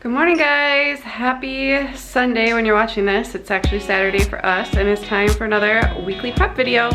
Good morning, guys. Happy Sunday when you're watching this. It's actually Saturday for us, and it's time for another weekly prep video.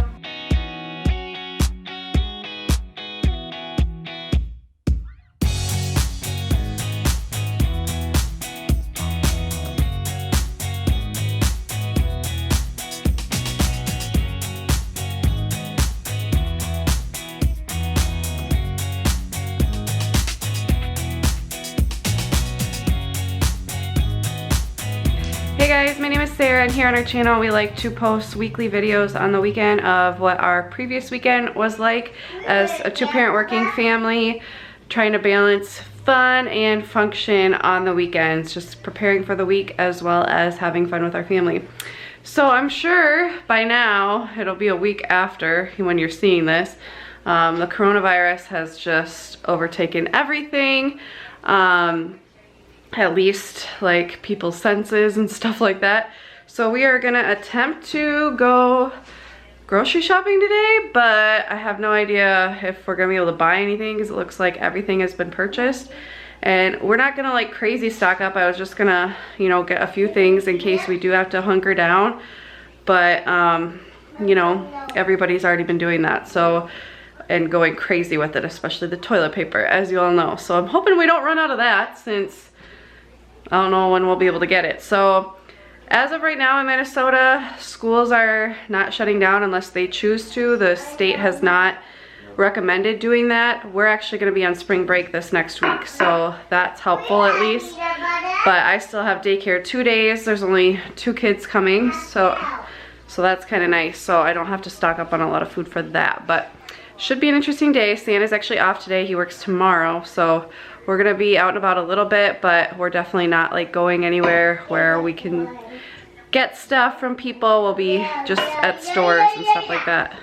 Hey guys, my name is Sarah, and here on our channel we like to post weekly videos on the weekend of what our previous weekend was like as a two-parent working family, trying to balance fun and function on the weekends, just preparing for the week as well as having fun with our family. So I'm sure by now, it'll be a week after when you're seeing this, the coronavirus has just overtaken everything. At least like people's senses and stuff like that. So we are gonna attempt to go grocery shopping today, but I have no idea if we're gonna be able to buy anything because it looks like everything has been purchased. And we're not gonna like crazy stock up. I was just gonna, you know, get a few things in case we do have to hunker down. But, you know, everybody's already been doing that. So, and going crazy with it, especially the toilet paper, as you all know. So I'm hoping we don't run out of that since I don't know when we'll be able to get it. So as of right now in Minnesota, schools are not shutting down unless they choose to. The state has not recommended doing that. We're actually going to be on spring break this next week, so that's helpful at least. But I still have daycare 2 days. There's only 2 kids coming, so that's kind of nice. So I don't have to stock up on a lot of food for that. But should be an interesting day. Santa's actually off today. He works tomorrow, so we're gonna be out and about a little bit, but we're definitely not like going anywhere where we can get stuff from people. We'll be just at stores and stuff like that.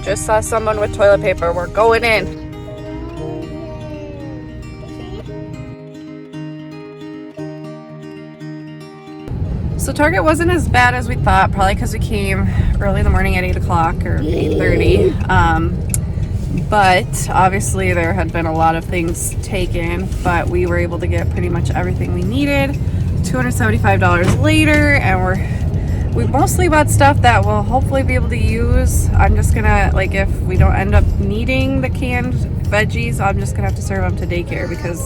Just saw someone with toilet paper. We're going in. So Target wasn't as bad as we thought, probably because we came early in the morning at 8 o'clock or 8:30. But obviously there had been a lot of things taken, but we were able to get pretty much everything we needed. $275 later, and we mostly bought stuff that we'll hopefully be able to use. I'm just gonna, like, if we don't end up needing the canned veggies, I'm just gonna have to serve them to daycare because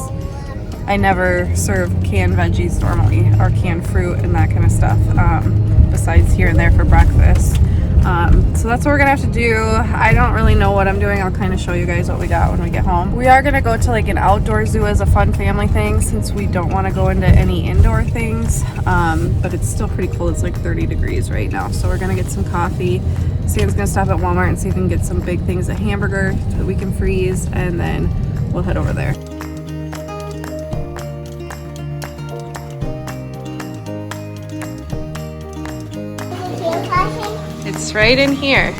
I never serve canned veggies normally, or canned fruit and that kind of stuff, besides here and there for breakfast. So that's what we're gonna have to do. I don't really know what I'm doing. I'll kind of show you guys what we got when we get home. We are gonna go to like an outdoor zoo as a fun family thing since we don't want to go into any indoor things, but it's still pretty cold. It's like 30 degrees right now. So we're gonna get some coffee. Sam's gonna stop at Walmart and see if we can get some big things, a hamburger that we can freeze, and then we'll head over there. It's right in here.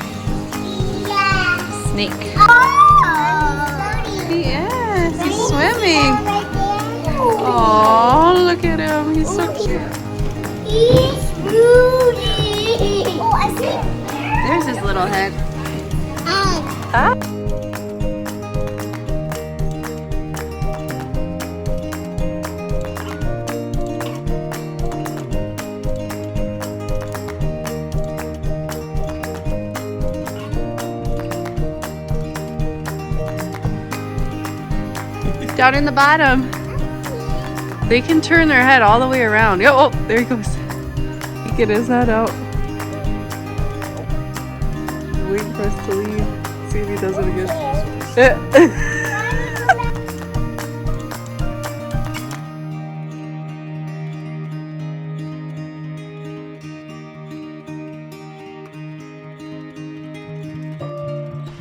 Yeah. Snake. Oh, yes, he's swimming. Oh, look at him. He's so cute. He's beauty. Oh, I see it. There's his little head. Ah. Down in the bottom. They can turn their head all the way around. Oh, there he goes. He get his head out. Waiting for us to leave. See if he does it again.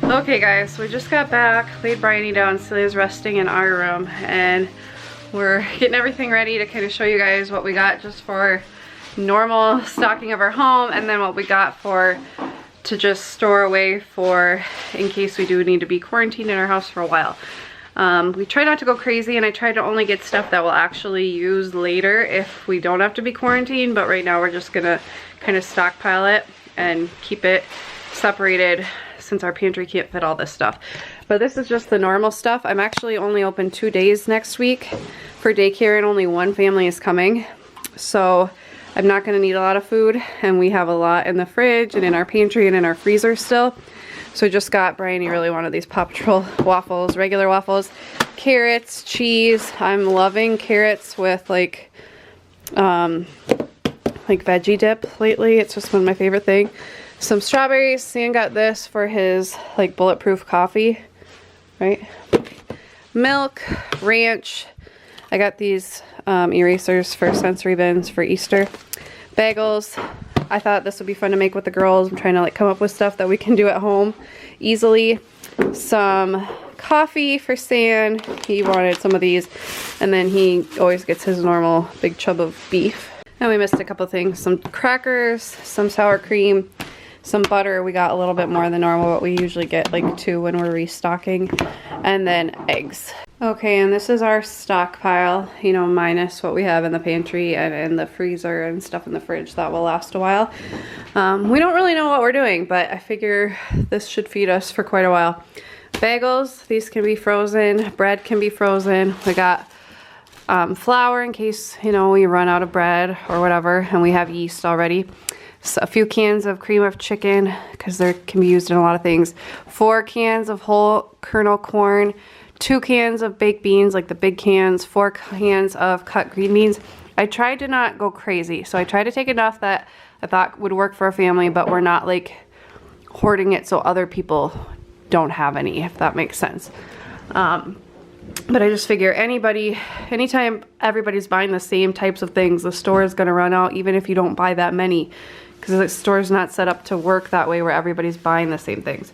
Okay guys, so we just got back, laid Bryony down, Celia's resting in our room, and we're getting everything ready to kind of show you guys what we got just for normal stocking of our home, and then what we got to just store away for in case we do need to be quarantined in our house for a while. We try not to go crazy, and I try to only get stuff that we'll actually use later if we don't have to be quarantined, but right now we're just gonna kind of stockpile it and keep it separated since our pantry can't fit all this stuff. But this is just the normal stuff. I'm actually only open 2 days next week for daycare, and only one family is coming. So I'm not gonna need a lot of food, and we have a lot in the fridge and in our pantry and in our freezer still. So I just got, Brian, he really wanted these Paw Patrol waffles, regular waffles, carrots, cheese. I'm loving carrots with like veggie dip lately. It's just one of my favorite things. Some strawberries. Sam got this for his like bulletproof coffee, right? Milk, ranch. I got these erasers for sensory bins for Easter. Bagels. I thought this would be fun to make with the girls. I'm trying to like come up with stuff that we can do at home easily. Some coffee for Sam. He wanted some of these, and then he always gets his normal big chub of beef. And we missed a couple things. Some crackers, some sour cream, some butter. We got a little bit more than normal, but we usually get like 2 when we're restocking. And then eggs. Okay, and this is our stockpile, you know, minus what we have in the pantry and in the freezer and stuff in the fridge. That will last a while. We don't really know what we're doing, but I figure this should feed us for quite a while. Bagels, these can be frozen. Bread can be frozen. We got flour in case, you know, we run out of bread or whatever, and we have yeast already. So a few cans of cream of chicken, because they can be used in a lot of things. 4 cans of whole kernel corn. 2 cans of baked beans, like the big cans. 4 cans of cut green beans. I tried to not go crazy, so I tried to take enough that I thought would work for a family, but we're not like hoarding it so other people don't have any, if that makes sense. But I just figure anytime everybody's buying the same types of things, the store is gonna run out even if you don't buy that many, because the store's not set up to work that way where everybody's buying the same things.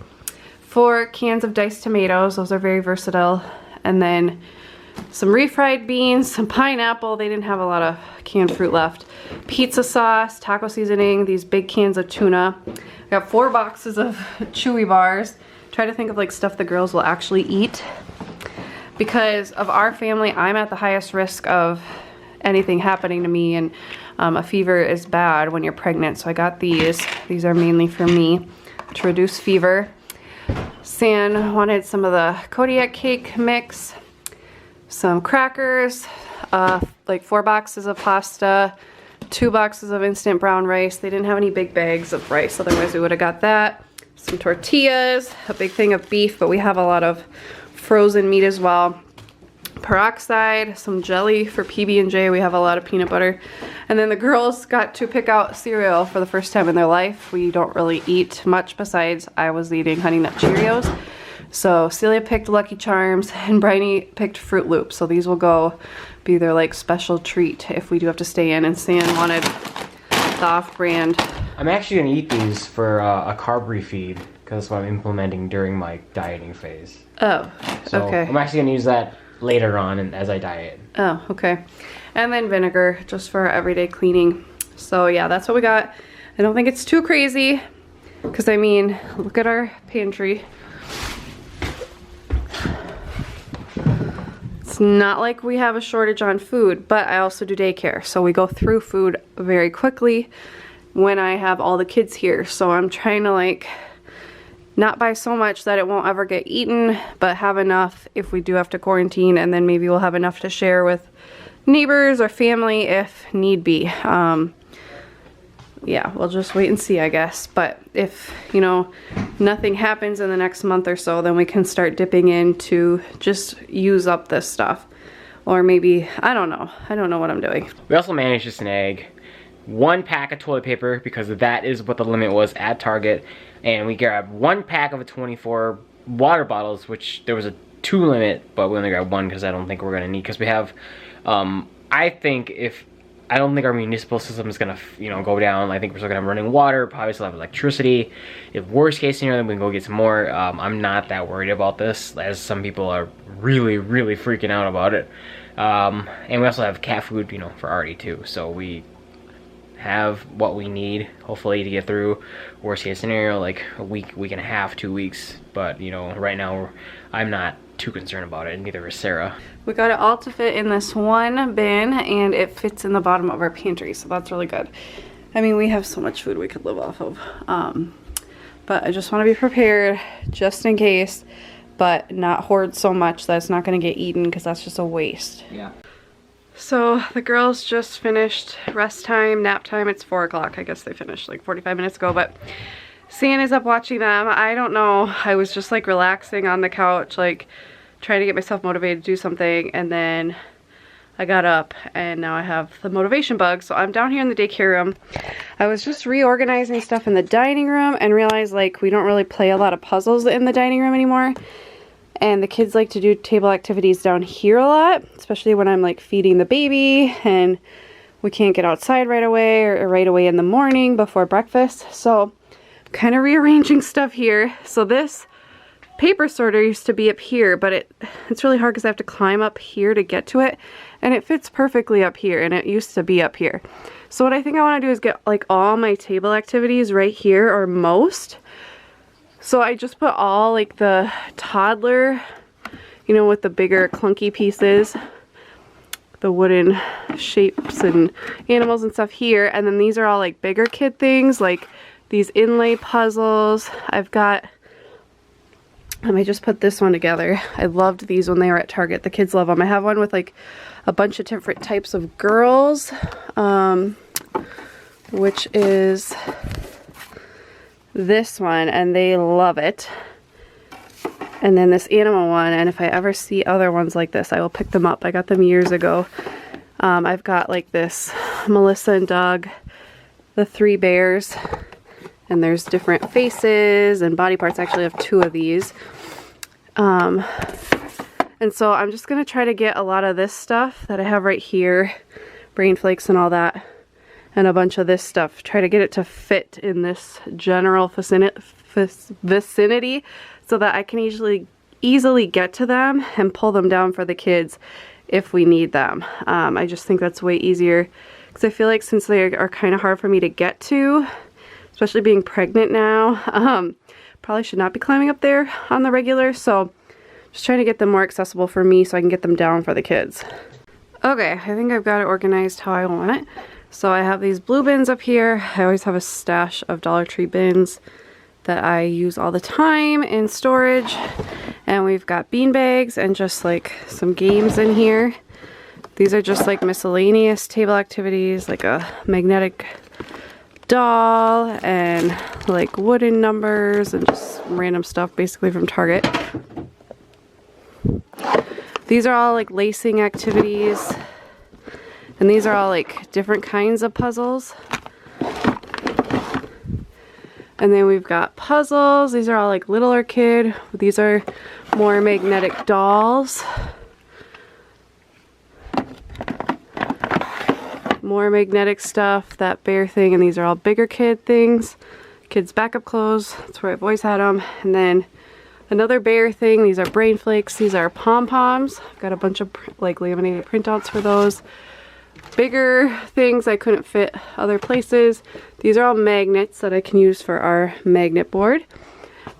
4 cans of diced tomatoes, those are very versatile. And then some refried beans, some pineapple, they didn't have a lot of canned fruit left. Pizza sauce, taco seasoning, these big cans of tuna. I got 4 boxes of Chewy bars. Try to think of like stuff the girls will actually eat. Because of our family, I'm at the highest risk of anything happening to me, and a fever is bad when you're pregnant. So I got these. These are mainly for me to reduce fever. San wanted some of the Kodiak cake mix, some crackers, like 4 boxes of pasta, 2 boxes of instant brown rice. They didn't have any big bags of rice, otherwise we would have got that. Some tortillas, a big thing of beef, but we have a lot of frozen meat as well. Peroxide, some jelly for PB&J. We have a lot of peanut butter. And then the girls got to pick out cereal for the first time in their life. We don't really eat much besides I was eating Honey Nut Cheerios. So Celia picked Lucky Charms and Bryony picked Fruit Loops. So these will go be their like special treat if we do have to stay in. And Stan wanted the off-brand. I'm actually gonna eat these for a carb refeed, because that's what I'm implementing during my dieting phase. Oh, so okay. I'm actually gonna use that later on and as I diet. Oh, okay. And then vinegar, just for our everyday cleaning. So yeah, that's what we got. I don't think it's too crazy, because I mean, look at our pantry. It's not like we have a shortage on food, but I also do daycare, so we go through food very quickly when I have all the kids here. So I'm trying to like not buy so much that it won't ever get eaten, but have enough if we do have to quarantine, and then maybe we'll have enough to share with neighbors or family if need be. Yeah, we'll just wait and see, I guess. But if, you know, nothing happens in the next month or so, then we can start dipping in to just use up this stuff. Or maybe, I don't know. I don't know what I'm doing. We also managed to snag 1 pack of toilet paper, because that is what the limit was at Target. And we grabbed 1 pack of 24 water bottles, which there was a 2 limit, but we only grabbed 1 because I don't think we're gonna need, because we have, I don't think our municipal system is gonna, you know, go down. I think we're still gonna have running water, probably still have electricity. If worst case scenario, then we can go get some more. I'm not that worried about this, as some people are really, really freaking out about it. And we also have cat food, you know, for Artie too. So we have what we need, hopefully, to get through worst case scenario, like a week, week and a half, 2 weeks. But you know, right now I'm not too concerned about it, and neither is Sarah. We got it all to fit in this 1 bin, and it fits in the bottom of our pantry, so that's really good. I mean, we have so much food we could live off of, but I just want to be prepared just in case. but not hoard so much that it's not gonna get eaten, because that's just a waste. Yeah. So the girls just finished rest time, nap time. It's 4 o'clock. I guess they finished like 45 minutes ago, but Sienna's up watching them. I don't know. I was just like relaxing on the couch, like trying to get myself motivated to do something, and then I got up and now I have the motivation bug. So I'm down here in the daycare room. I was just reorganizing stuff in the dining room and realized like we don't really play a lot of puzzles in the dining room anymore. And the kids like to do table activities down here a lot, especially when I'm like feeding the baby and we can't get outside right away or right away in the morning before breakfast. So I'm kind of rearranging stuff here. So this paper sorter used to be up here, but it's really hard because I have to climb up here to get to it. And it fits perfectly up here, and it used to be up here. So what I think I want to do is get like all my table activities right here, or most. So I just put all like the toddler, you know, with the bigger clunky pieces, the wooden shapes and animals and stuff here. And then these are all like bigger kid things, like these inlay puzzles. I've got, I just put this one together. I loved these when they were at Target. The kids love them. I have one with like a bunch of different types of girls, which is this one, and they love it. And then this animal one, and if I ever see other ones like this, I will pick them up. I got them years ago. I've got like this Melissa and Doug, the 3 bears, and there's different faces and body parts. I actually have 2 of these. And so I'm just gonna try to get a lot of this stuff that I have right here, brain flakes and all that, and a bunch of this stuff. Try to get it to fit in this general vicinity so that I can easily get to them and pull them down for the kids if we need them. I just think that's way easier, because I feel like since they are kind of hard for me to get to, especially being pregnant now, probably should not be climbing up there on the regular. So just trying to get them more accessible for me so I can get them down for the kids. Okay, I think I've got it organized how I want it. So I have these blue bins up here. I always have a stash of Dollar Tree bins that I use all the time in storage. And we've got bean bags and just like some games in here. These are just like miscellaneous table activities, like a magnetic doll and like wooden numbers and just random stuff basically from Target. These are all like lacing activities. And these are all like different kinds of puzzles. And then we've got puzzles. These are all like littler kid. These are more magnetic dolls. More magnetic stuff, that bear thing, and these are all bigger kid things. Kids' backup clothes, that's where I've always had them. And then another bear thing, these are brain flakes. These are pom-poms. I've got a bunch of like laminated printouts for those. Bigger things I couldn't fit other places. These are all magnets that I can use for our magnet board.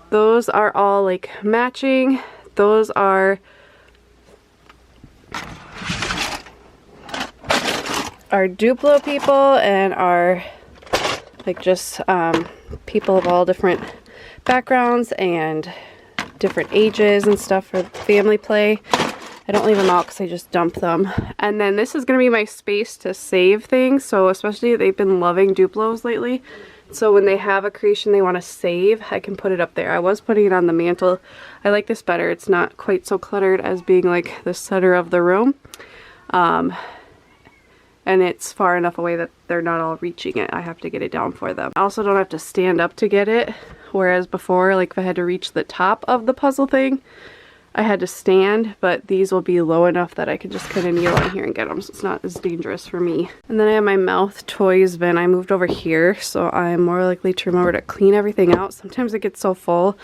Those are all like matching. Those are our Duplo people and our like just people of all different backgrounds and different ages and stuff for family play. I don't leave them out because I just dump them. And then this is going to be my space to save things. So especially they've been loving Duplos lately. So when they have a creation they want to save, I can put it up there. I was putting it on the mantle. I like this better. It's not quite so cluttered as being like the center of the room. And it's far enough away that they're not all reaching it. I have to get it down for them. I also don't have to stand up to get it. Whereas before, like if I had to reach the top of the puzzle thing, I had to stand, but these will be low enough that I can just kind of kneel on here and get them, so it's not as dangerous for me. And then I have my mouth toys bin. I moved over here, so I'm more likely to remember to clean everything out. Sometimes it gets so full,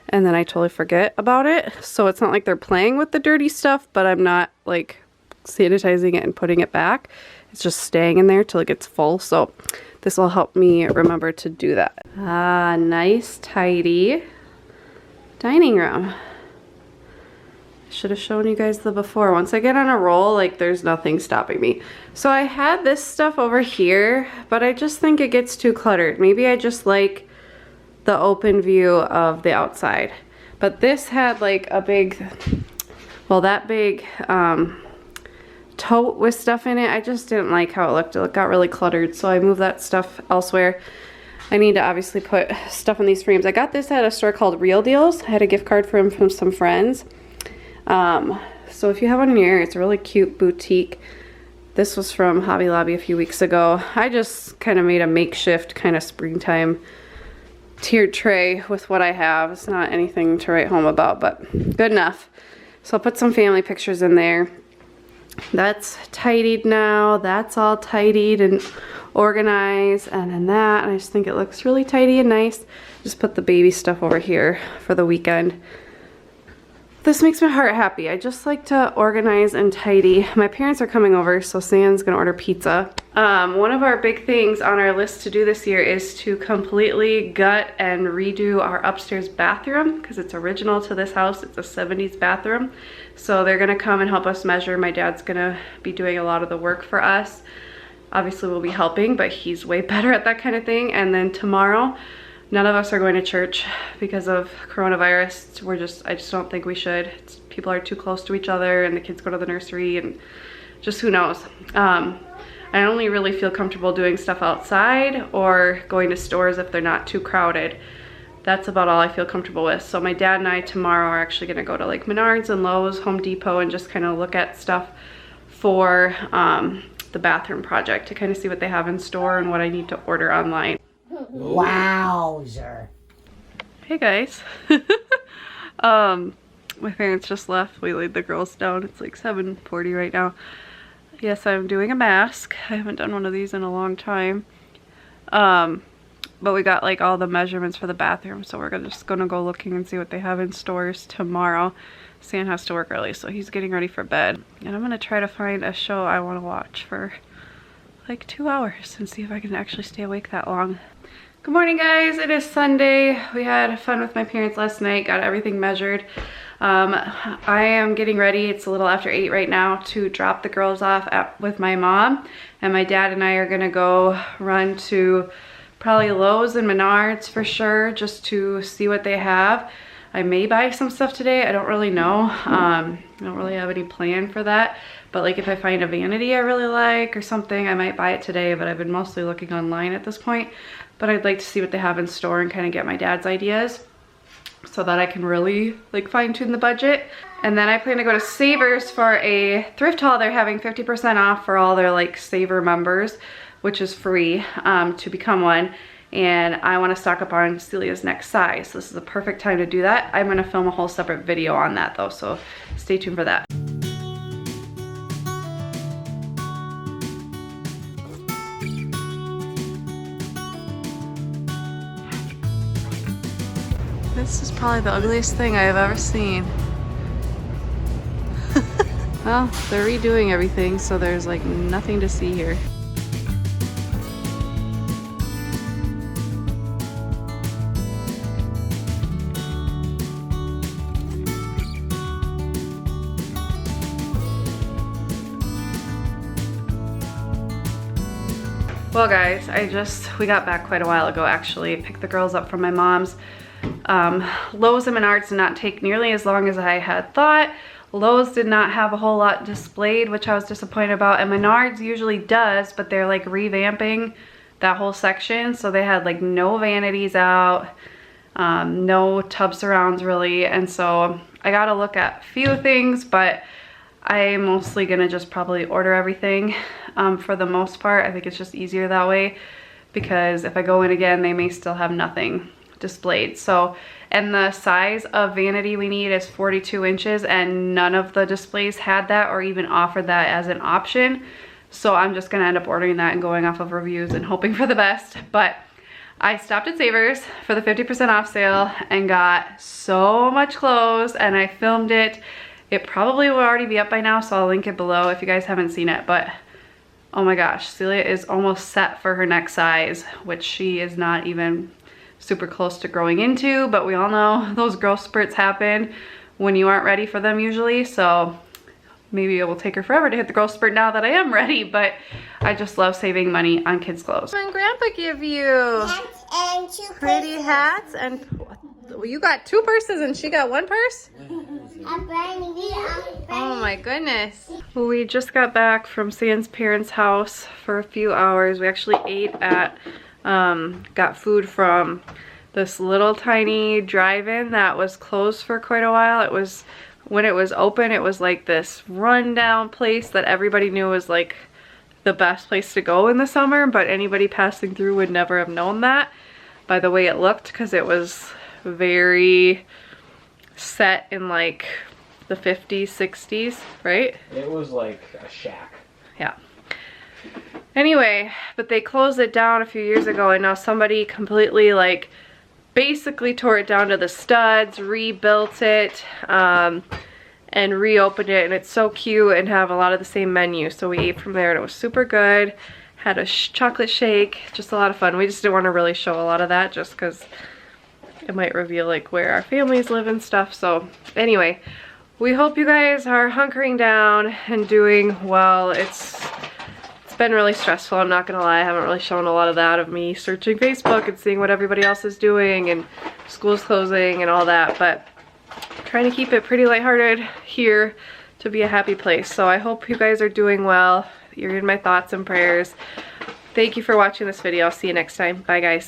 and then I totally forget about it. So it's not like they're playing with the dirty stuff, but I'm not like sanitizing it and putting it back. It's just staying in there till it gets full, so this will help me remember to do that. Ah, nice, tidy dining room. Should have shown you guys the before. Once I get on a roll, like there's nothing stopping me. So I had this stuff over here, but I just think it gets too cluttered. Maybe I just like the open view of the outside. But this had like a big, well, that big tote with stuff in it. I just didn't like how it looked. It got really cluttered, so I moved that stuff elsewhere. I need to obviously put stuff in these frames. I got this at a store called Real Deals. I had a gift card from some friends. So if you have one in your area, it's a really cute boutique. This was from Hobby Lobby a few weeks ago. I just kind of made a makeshift kind of springtime tiered tray with what I have. It's not anything to write home about, but good enough. So I'll put some family pictures in there. That's tidied now. That's all tidied and organized, and then that, and I just think it looks really tidy and nice. Just put the baby stuff over here for the weekend. This makes my heart happy. I just like to organize and tidy. My parents are coming over, so Sam's gonna order pizza. One of our big things on our list to do this year is to completely gut and redo our upstairs bathroom because it's original to this house. It's a 70s bathroom. So they're gonna come and help us measure. My dad's gonna be doing a lot of the work for us. Obviously we'll be helping, but he's way better at that kind of thing. And then tomorrow, none of us are going to church because of coronavirus. I just don't think we should. People are too close to each other and the kids go to the nursery and just who knows. I only really feel comfortable doing stuff outside or going to stores if they're not too crowded. That's about all I feel comfortable with. So my dad and I tomorrow are actually gonna go to like Menards and Lowe's, Home Depot, and just kind of look at stuff for the bathroom project to kind of see what they have in store and what I need to order online. Wowzer. Hey guys. My parents just left. We laid the girls down. It's like 7:40 right now. Yes, I'm doing a mask. I haven't done one of these in a long time. But we got like all the measurements for the bathroom, so we're just gonna go looking and see what they have in stores tomorrow. Sam has to work early, so he's getting ready for bed. And I'm gonna try to find a show I wanna watch for like 2 hours and see if I can actually stay awake that long. Good morning, guys. It is Sunday. We had fun with my parents last night, got everything measured. I am getting ready. It's a little after 8 right now to drop the girls off with my mom. And my dad and I are gonna go run to probably Lowe's and Menards for sure, just to see what they have. I may buy some stuff today. I don't really know. I don't really have any plan for that. But like if I find a vanity I really like or something, I might buy it today, but I've been mostly looking online at this point. But I'd like to see what they have in store and kind of get my dad's ideas so that I can really like fine tune the budget. And then I plan to go to Savers for a thrift haul. They're having 50% off for all their like Saver members, which is free to become one. And I want to stock up on Celia's next size. So this is a perfect time to do that. I'm going to film a whole separate video on that though, so stay tuned for that. This is probably the ugliest thing I have ever seen. Well, they're redoing everything, so there's like nothing to see here. Well guys, we got back quite a while ago actually. Picked the girls up from my mom's. Lowe's and Menards did not take nearly as long as I had thought. Lowe's did not have a whole lot displayed, which I was disappointed about, and Menards usually does, but they're like revamping that whole section, so they had like no vanities out, no tub surrounds really, and so I gotta look at a few things, but I'm mostly gonna just probably order everything for the most part. I think it's just easier that way, because if I go in again, they may still have nothing displayed. So, and the size of vanity we need is 42 inches, and none of the displays had that or even offered that as an option. So I'm just gonna end up ordering that and going off of reviews and hoping for the best. But I stopped at Savers for the 50% off sale and got so much clothes, and I filmed it. It probably will already be up by now, so I'll link it below if you guys haven't seen it. But oh my gosh, Celia is almost set for her next size, which she is not even super close to growing into, but we all know those growth spurts happen when you aren't ready for them usually. So maybe it will take her forever to hit the growth spurt now that I am ready, but I just love saving money on kids' clothes. And Grandpa give you Hats and two pretty hats and Well, you got 2 purses and she got 1 purse? Oh my goodness. Well, we just got back from Sam's parents' house for a few hours. We actually ate at, got food from this little tiny drive-in that was closed for quite a while. It was, when it was open, it was like this rundown place that everybody knew was like the best place to go in the summer, but anybody passing through would never have known that by the way it looked, because it was very set in like the 50s, 60s, right? It was like a shack. Yeah. Anyway, but they closed it down a few years ago, and now somebody completely like basically tore it down to the studs, rebuilt it, and reopened it, and it's so cute and have a lot of the same menu. So we ate from there and it was super good. Had a chocolate shake, just a lot of fun. We just didn't want to really show a lot of that just because it might reveal like where our families live and stuff. So anyway, we hope you guys are hunkering down and doing well. It's been really stressful, I'm not gonna lie. I haven't really shown a lot of that of me searching Facebook and seeing what everybody else is doing and school's closing and all that, but trying to keep it pretty lighthearted here to be a happy place. So I hope you guys are doing well. You're in my thoughts and prayers. Thank you for watching this video. I'll see you next time. Bye guys.